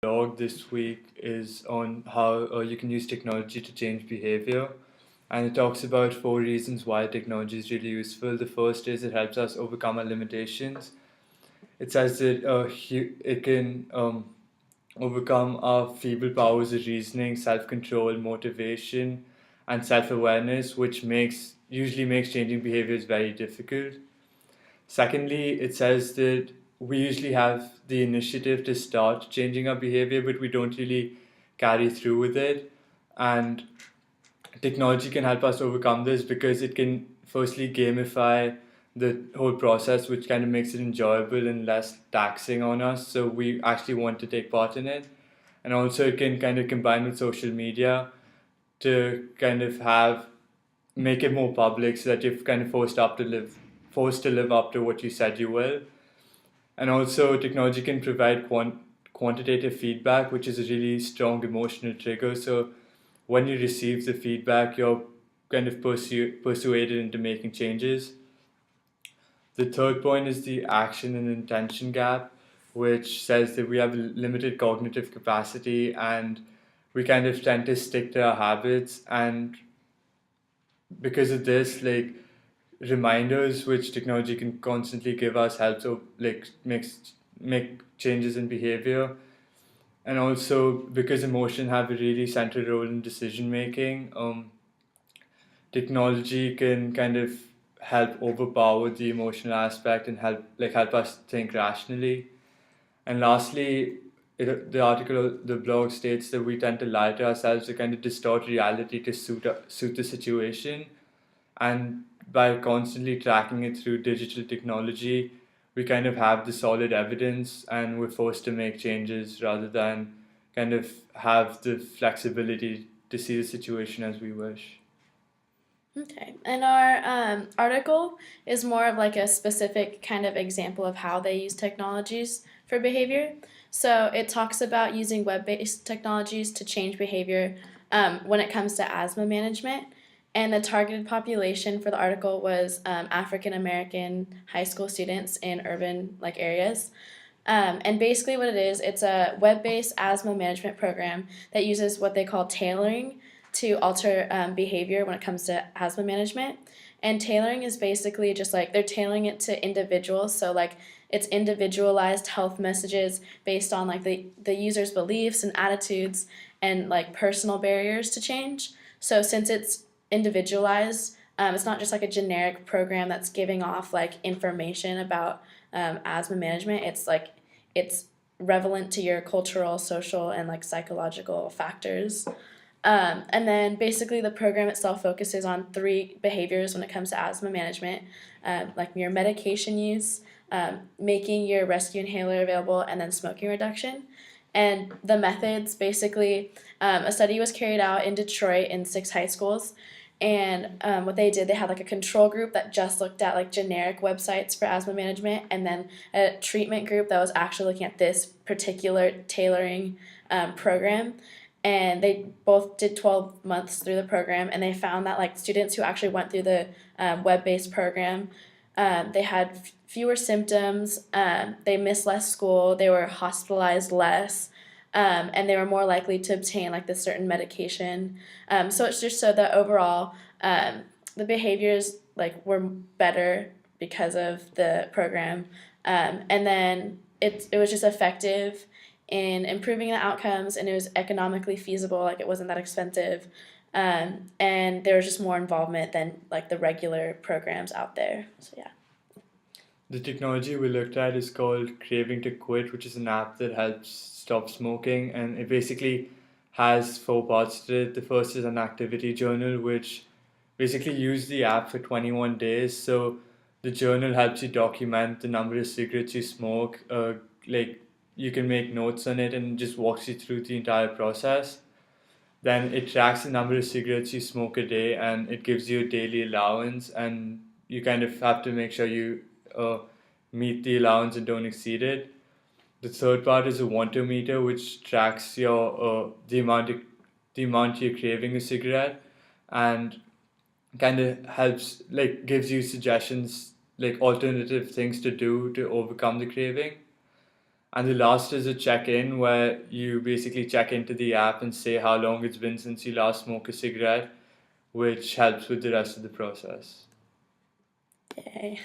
blog this week is on how you can use technology to change behavior. And it talks about four reasons why technology is really useful. The first is it helps us overcome our limitations. It says that it can overcome our feeble powers of reasoning, self control, motivation, and self awareness, which usually makes changing behaviors very difficult. Secondly, it says that we usually have the initiative to start changing our behavior, but we don't really carry through with it. And technology can help us overcome this because it can firstly gamify the whole process, which kind of makes it enjoyable and less taxing on us. So we actually want to take part in it. And also, it can kind of combine with social media to kind of make it more public so that you're kind of forced to live up to what you said you will. And also, technology can provide quantitative feedback, which is a really strong emotional trigger. So when you receive the feedback, you're kind of persuaded into making changes. The third point is the action and intention gap, which says that we have limited cognitive capacity and we kind of tend to stick to our habits. And because of this, like reminders which technology can constantly give us helps make changes in behavior. And also because emotion have a really central role in decision making, technology can kind of help overpower the emotional aspect and help us think rationally. And lastly, the blog states that we tend to lie to ourselves to kind of distort reality to suit the situation. And by constantly tracking it through digital technology, we kind of have the solid evidence and we're forced to make changes rather than kind of have the flexibility to see the situation as we wish. Okay, and our article is more of like a specific kind of example of how they use technologies for behavior. So it talks about using web based technologies to change behavior when it comes to asthma management. And the targeted population for the article was African American high school students in urban areas. And basically, what it is, it's a web based asthma management program that uses what they call tailoring to alter behavior when it comes to asthma management. And tailoring is basically just like they're tailoring it to individuals. So, like, it's individualized health messages based on like the user's beliefs and attitudes and like personal barriers to change. So, since it's individualized, it's not just like a generic program that's giving off like information about asthma management. It's relevant to your cultural, social, and like psychological factors. And then basically the program itself focuses on three behaviors when it comes to asthma management, like your medication use, making your rescue inhaler available, and then smoking reduction. And the methods basically, a study was carried out in Detroit in 6 high schools. And what they did, they had like a control group that just looked at like generic websites for asthma management, and then a treatment group that was actually looking at this particular tailoring program. And they both did 12 months through the program, and they found that like students who actually went through the web-based program, they had fewer symptoms, they missed less school, they were hospitalized less, and they were more likely to obtain like this certain medication. So it's just so that overall the behaviors like were better because of the program, and then it was just effective in improving the outcomes, and it was economically feasible. Like, it wasn't that expensive, and there was just more involvement than like the regular programs out there. So yeah. The technology we looked at is called Craving to Quit, which is an app that helps stop smoking, and it basically has four parts to it. The first is an activity journal, which basically use the app for 21 days. So the journal helps you document the number of cigarettes you smoke. Like you can make notes on it and just walks you through the entire process. Then it tracks the number of cigarettes you smoke a day and it gives you a daily allowance, and you kind of have to make sure you uh, meet the allowance and don't exceed it. The third part is a want-to meter, which tracks the amount you're craving a cigarette, and kind of helps like gives you suggestions like alternative things to do to overcome the craving. And the last is a check-in where you basically check into the app and say how long it's been since you last smoked a cigarette, which helps with the rest of the process. Yay.